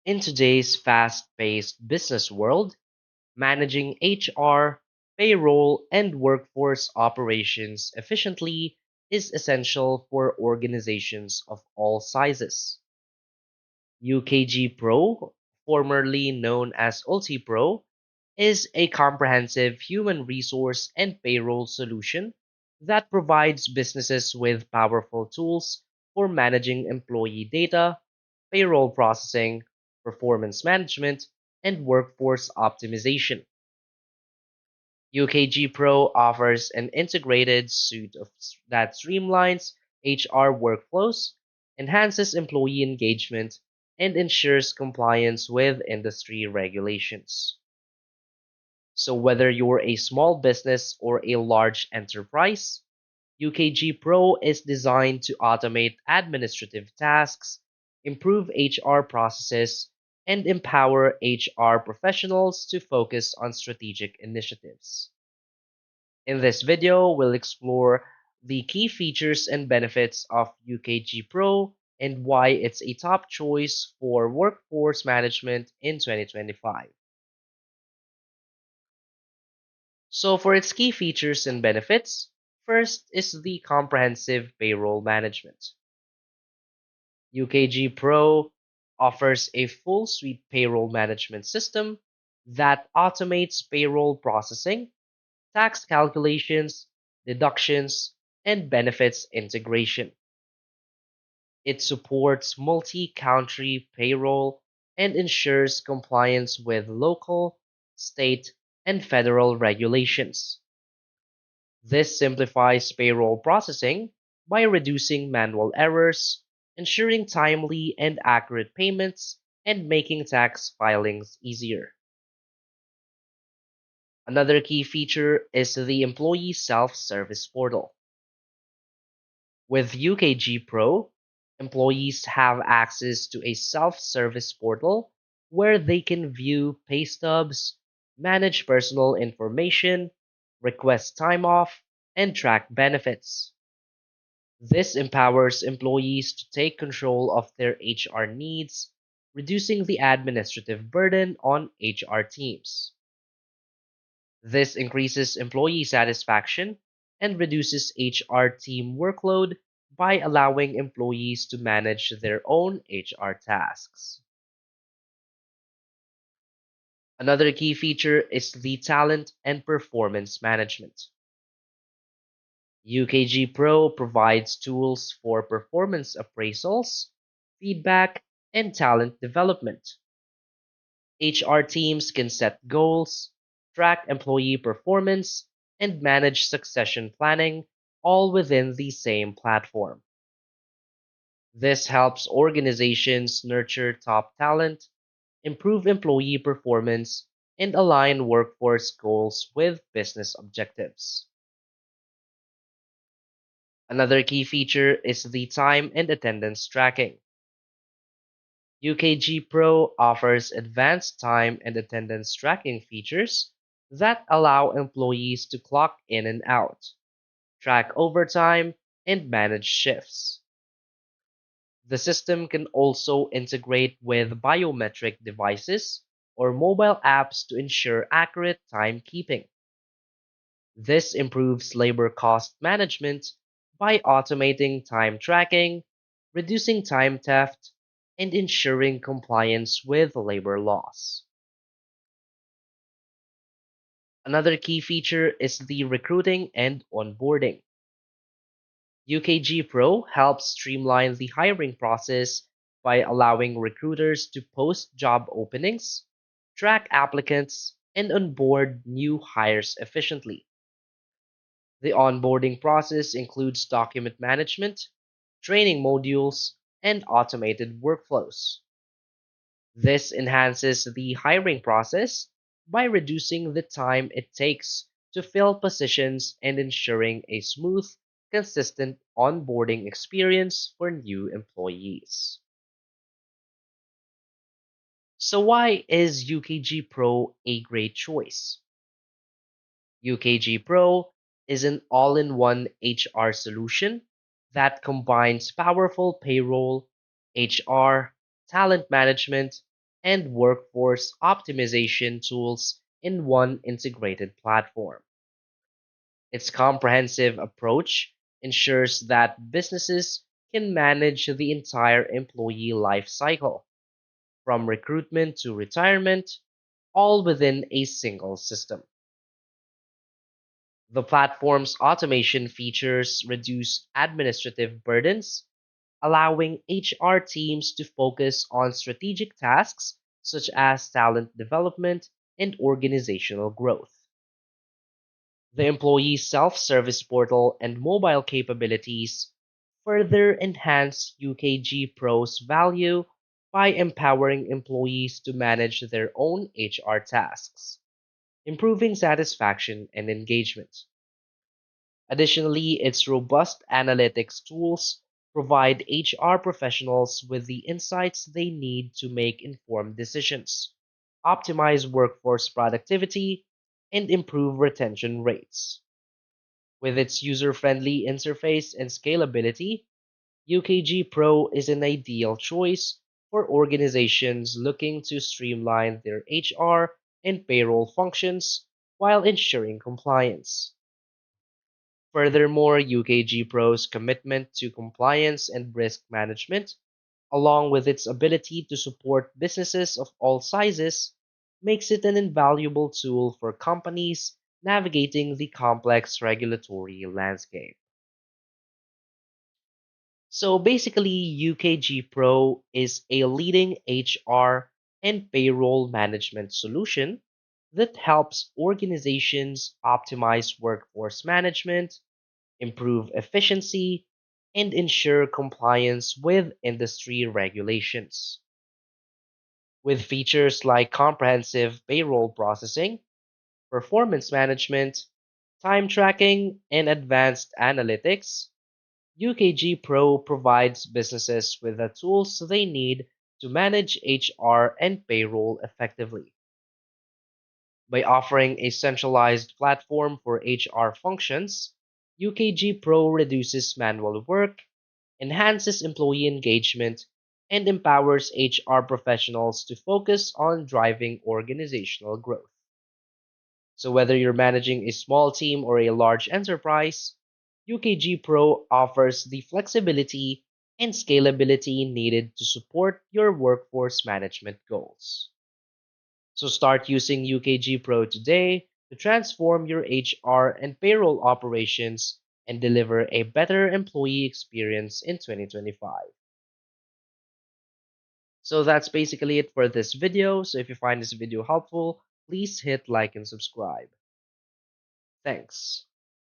In today's fast paced business world, managing HR, payroll, and workforce operations efficiently is essential for organizations of all sizes. UKG Pro, formerly known as UltiPro, is a comprehensive human resource and payroll solution that provides businesses with powerful tools for managing employee data, payroll processing, performance management, and workforce optimization. UKG Pro offers an integrated suite that streamlines HR workflows, enhances employee engagement, and ensures compliance with industry regulations. So, whether you're a small business or a large enterprise, UKG Pro is designed to automate administrative tasks, improve HR processes, and empower HR professionals to focus on strategic initiatives. In this video, we'll explore the key features and benefits of UKG Pro and why it's a top choice for workforce management in 2025. So, for its key features and benefits, first is the comprehensive payroll management. UKG Pro offers a full suite payroll management system that automates payroll processing, tax calculations, deductions, and benefits integration. It supports multi country payroll and ensures compliance with local, state, and federal regulations. This simplifies payroll processing by reducing manual errors, ensuring timely and accurate payments, and making tax filings easier. Another key feature is the employee self service portal. With UKG Pro, employees have access to a self service portal where they can view pay stubs, manage personal information, request time off, and track benefits. This empowers employees to take control of their HR needs, reducing the administrative burden on HR teams. This increases employee satisfaction and reduces HR team workload by allowing employees to manage their own HR tasks. Another key feature is the talent and performance management. UKG Pro provides tools for performance appraisals, feedback, and talent development. HR teams can set goals, track employee performance, and manage succession planning all within the same platform. This helps organizations nurture top talent, improve employee performance, and align workforce goals with business objectives. Another key feature is the time and attendance tracking. UKG Pro offers advanced time and attendance tracking features that allow employees to clock in and out, track overtime, and manage shifts. The system can also integrate with biometric devices or mobile apps to ensure accurate timekeeping. This improves labor cost management by automating time tracking, reducing time theft, and ensuring compliance with labor laws. Another key feature is the recruiting and onboarding. UKG Pro helps streamline the hiring process by allowing recruiters to post job openings, track applicants, and onboard new hires efficiently. The onboarding process includes document management, training modules, and automated workflows. This enhances the hiring process by reducing the time it takes to fill positions and ensuring a smooth, consistent onboarding experience for new employees. So, why is UKG Pro a great choice? UKG Pro is an all in one HR solution that combines powerful payroll, HR, talent management, and workforce optimization tools in one integrated platform. Its comprehensive approach ensures that businesses can manage the entire employee life cycle, from recruitment to retirement, all within a single system. The platform's automation features reduce administrative burdens, allowing HR teams to focus on strategic tasks such as talent development and organizational growth. The employee self service portal and mobile capabilities further enhance UKG Pro's value by empowering employees to manage their own HR tasks, improving satisfaction and engagement. Additionally, its robust analytics tools provide HR professionals with the insights they need to make informed decisions, optimize workforce productivity, and improve retention rates. With its user friendly interface and scalability, UKG Pro is an ideal choice for organizations looking to streamline their HR and payroll functions while ensuring compliance. Furthermore, UKG Pro's commitment to compliance and risk management, along with its ability to support businesses of all sizes, makes it an invaluable tool for companies navigating the complex regulatory landscape. So basically, UKG Pro is a leading HR and payroll management solution that helps organizations optimize workforce management, improve efficiency, and ensure compliance with industry regulations. With features like comprehensive payroll processing, performance management, time tracking, and advanced analytics, UKG Pro provides businesses with the tools they need to manage HR and payroll effectively. By offering a centralized platform for HR functions, UKG Pro reduces manual work, enhances employee engagement, and empowers HR professionals to focus on driving organizational growth. So, whether you're managing a small team or a large enterprise, UKG Pro offers the flexibility and scalability needed to support your workforce management goals. So, start using UKG Pro today to transform your HR and payroll operations and deliver a better employee experience in 2025. So that's basically it for this video. So if you find this video helpful, please hit like and subscribe. Thanks.